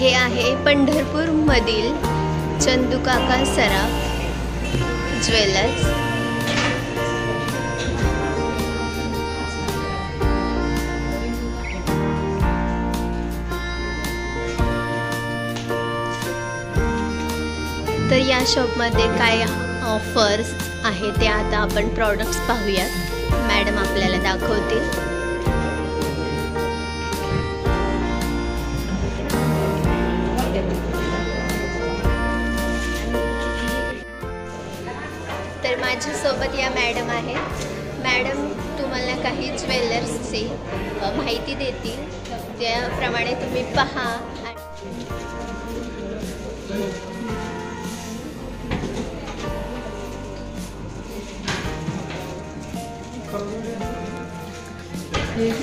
हे आहे पंढरपूरमधील चंदूकाका सराफ ज्वेलर्स। तर या शॉपमध्ये काय ऑफर्स आहे ते आता आपण प्रॉडक्ट्स पाहूयात। मॅडम आपल्याला दाखवतील। तर माझ्यासोबत या मॅडम आहेत। मॅडम तुम्हाला काही ज्वेलर्सची माहिती देतील, त्याप्रमाणे तुम्ही पहा।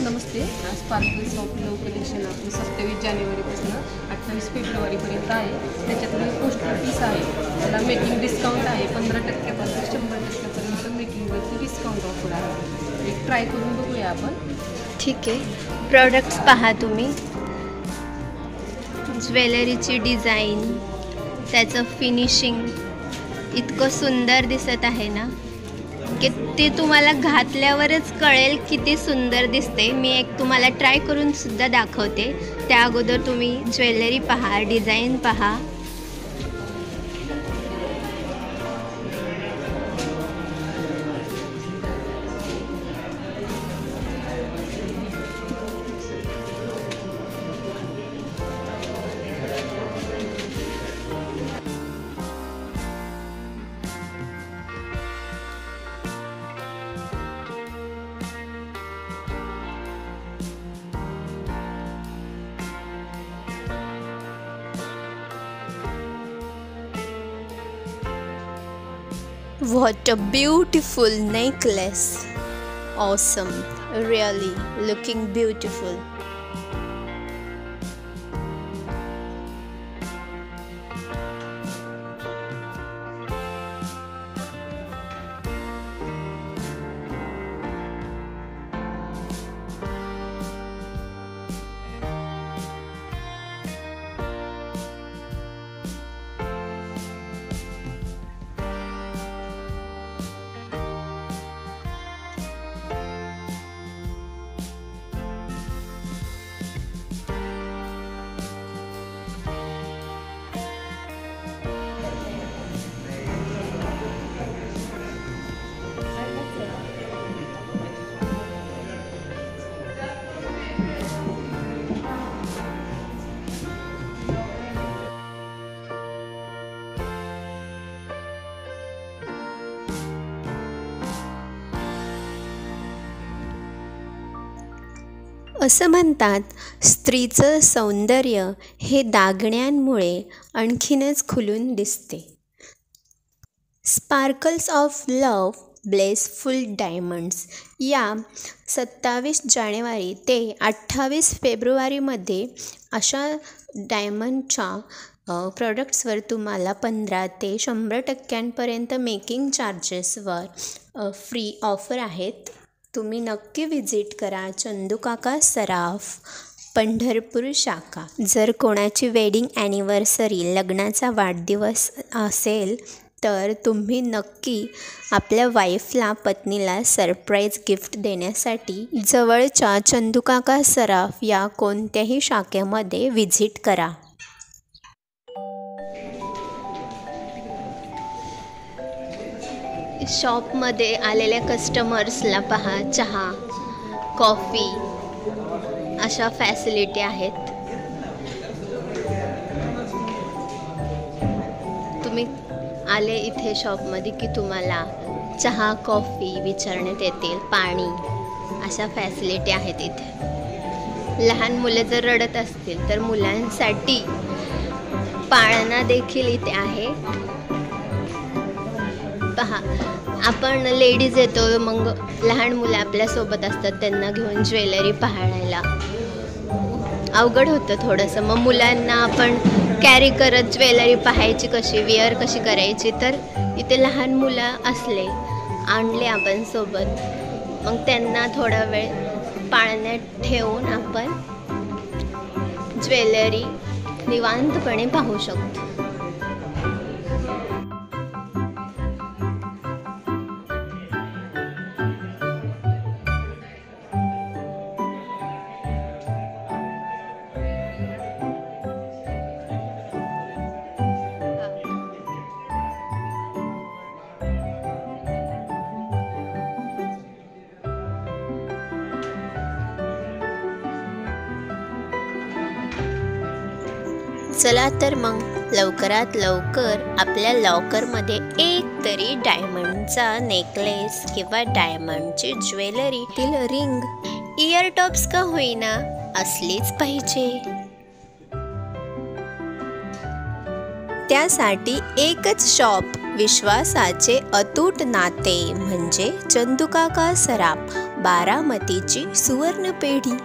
नमस्ते। स्पार्कल सॉफ्ट लव कलेक्शन आपलं 27 जानेवारीपासून 28 फेब्रुवारीपर्यंत आहे। त्याच्यातून पोस्टर पीस आहे, त्याला मेकिंग डिस्काउंट आहे 15% पासून 100% मेकिंगवरती डिस्काउंट ऑफर आहे। एक ट्राय करून बघूया आपण। ठीक आहे, प्रोडक्ट्स पहा तुम्ही। ज्वेलरीची डिझाईन, त्याचं फिनिशिंग इतकं सुंदर दिसत आहे ना की ते तुम्हाला घातल्यावरच कळेल किती सुंदर दिसते। मी एक तुम्हाला ट्राय करून सुद्धा दाखवते। त्या अगोदर तुम्ही ज्वेलरी पहा, डिझाईन पहा। What a beautiful necklace. Awesome. Really looking beautiful. असं म्हणतात, स्त्रीचं सौंदर्य हे दागिन्यांमुळे आणखीनच खुलून दिसते। Sparkles of love blessful diamonds या 27 जानेवारी ते 28 फेब्रुवारीमध्ये अशा डायमंडच्या प्रोडक्ट्सवर तुम्हाला 15 ते 100% मेकिंग चार्जेसवर फ्री ऑफर आहेत। तुम्ही नक्की विजिट करा चंदूकाका सराफ पंढरपूर शाखा। जर कोणाची वेडिंग ॲनिव्हर्सरी, लग्नाचा वाढदिवस असेल तर तुम्ही नक्की आपल्या वाईफला, पत्नीला सरप्राईज गिफ्ट देण्यासाठी जवळच्या चंदूकाका सराफ या कोणत्याही शाखेमध्ये विजिट करा। शॉपमध्ये आलेल्या कस्टमर्सला पहा, चहा, कॉफी अशा फॅसिलिटी आहेत। तुम्ही आले इथे शॉपमध्ये की तुम्हाला चहा, कॉफी विचारण्यात येतील, पाणी अशा फॅसिलिटी आहेत इथे। लहान मुलं जर रडत असतील तर मुलांसाठी पाळणा देखील इथे आहे। पहा, आपण लेडीज येतो, मग लहान मुलं आपल्यासोबत असतात, त्यांना घेऊन ज्वेलरी पाहायला अवघड होतं थोडंसं। मग मुलांना आपण कॅरी करत ज्वेलरी पाहायची कशी, वेअर कशी करायची, तर इथे लहान मुलं आणले आपण सोबत, मग त्यांना थोडा वेळ पाळण्यात ठेवून आपण ज्वेलरी निवांतपणे पाहू शकतो. चला तर मग लवकरात लवकर आपल्या लॉकरमध्ये एक तरी डायमंडचा नेकलेस किंवा डायमंडची ज्वेलरी, रिंग, इयर टॉप्स का होईना असलीच पाहिजे. त्यासाठी एकच शॉप, विश्वासाचे अतूट नाते म्हणजे चंदूकाका सराफ, बारामतीची सुवर्ण पेढी.